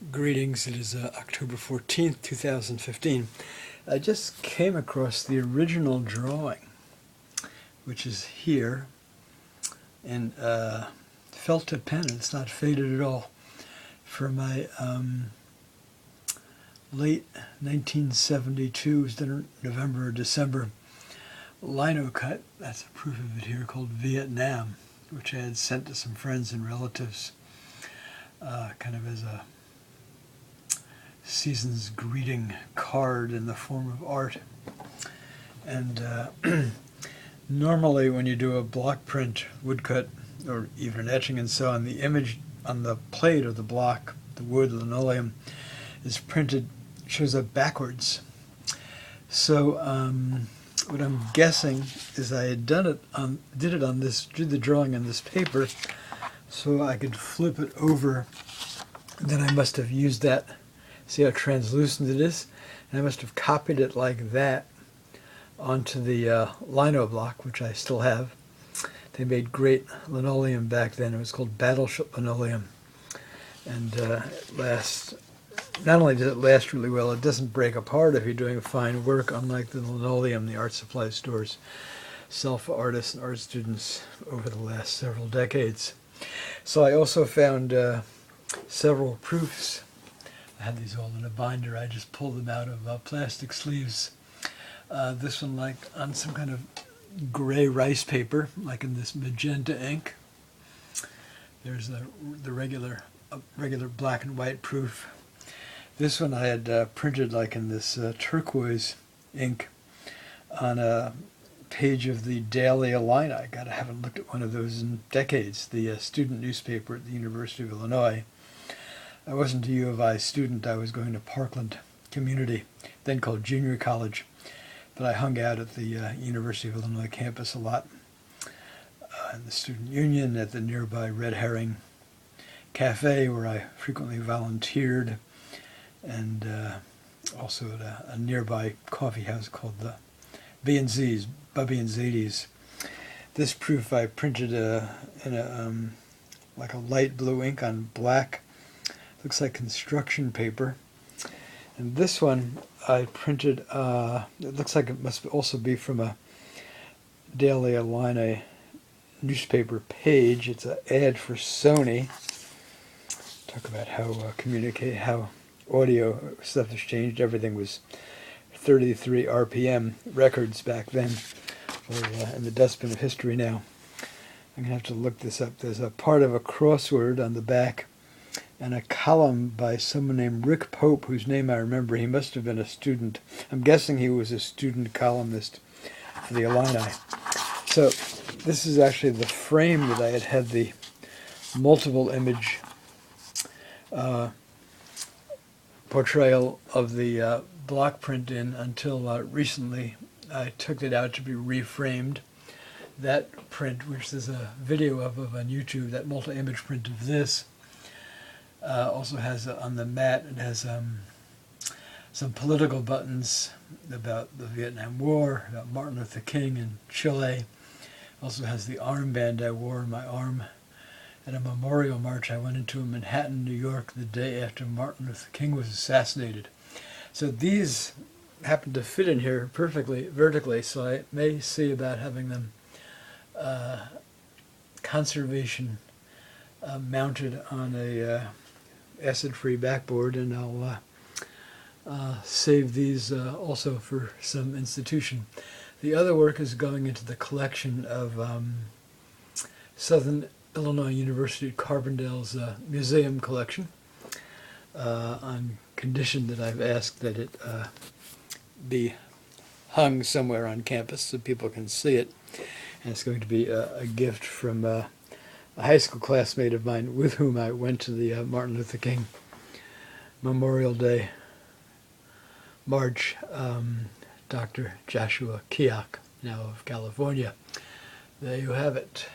Greetings, it is October 14th, 2015. I just came across the original drawing, which is here in felt tip pen. It's not faded at all, for my late 1972, November or December, linocut. That's a proof of it here, called Vietnam, which I had sent to some friends and relatives, kind of as a season's greeting card in the form of art. And normally when you do a block print, woodcut, or even an etching and so on, the image on the plate of the block, the wood, linoleum, is printed, shows up backwards. So what I'm guessing is I had did the drawing on this paper so I could flip it over. Then I must have used that. See how translucent it is? And I must have copied it like that onto the lino block, which I still have. They made great linoleum back then. It was called battleship linoleum. And it lasts, not only does it last really well, it doesn't break apart if you're doing fine work, unlike the linoleum the art supply stores sell for artists and art students over the last several decades. So I also found several proofs. I had these all in a binder. I just pulled them out of plastic sleeves. This one like on some kind of gray rice paper, like in this magenta ink. There's the regular black and white proof. This one I had printed like in this turquoise ink on a page of the Daily Illini. God, I haven't looked at one of those in decades. The student newspaper at the University of Illinois. I wasn't a U of I student. I was going to Parkland Community, then called Junior College, but I hung out at the University of Illinois campus a lot, in the student union, at the nearby Red Herring Cafe, where I frequently volunteered, and also at a nearby coffee house called the B&Z's, Bubby and Zadie's. This proof I printed in a like a light blue ink on black. Looks like construction paper. And this one I printed, it looks like it must also be from a Daily Illini newspaper page. It's an ad for Sony. Talk about how audio stuff has changed. Everything was 33 RPM records back then. We're in the dustbin of history now. I'm going to have to look this up. There's a part of a crossword on the back, and a column by someone named Rick Pope, whose name I remember. He must have been a student. I'm guessing he was a student columnist for the Illini. So this is actually the frame that I had the multiple image portrayal of the block print in until recently. I took it out to be reframed. That print, which there's a video of on YouTube, that multi-image print of this, also has on the mat, it has some political buttons about the Vietnam War, about Martin Luther King and Chile. Also has the armband I wore on my arm at a memorial march I went into in Manhattan, New York, the day after Martin Luther King was assassinated. So these happen to fit in here perfectly vertically, so I may see about having them conservation mounted on a acid-free backboard, and I'll save these also for some institution. The other work is going into the collection of Southern Illinois University at Carbondale's museum collection, on condition that I've asked that it be hung somewhere on campus so people can see it. And it's going to be a gift from a high school classmate of mine with whom I went to the Martin Luther King Memorial Day March, Dr. Joshua Keok, now of California. There you have it.